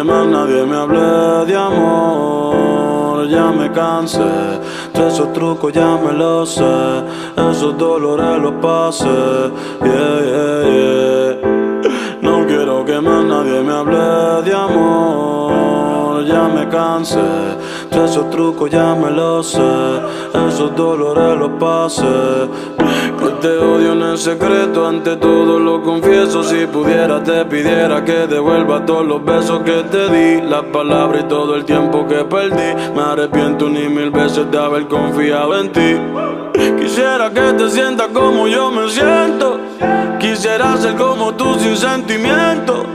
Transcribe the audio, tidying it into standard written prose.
que más nadie me hable de amor. Ya me cansé, de esos trucos ya me los sé, esos dolores los pasé, yeah, yeah, yeah. No quiero que más nadie me hable de amor. Ya me cansé, de esos trucos ya me los sé, esos dolores los pasé. Que te odio en el secreto, ante todo lo confieso. Si pudiera te pidiera que devuelva todos los besos que te di, las palabras y todo el tiempo que perdí. Me arrepiento ni mil veces de haber confiado en ti. Quisiera que te sientas como yo me siento, quisiera ser como tú sin sentimiento.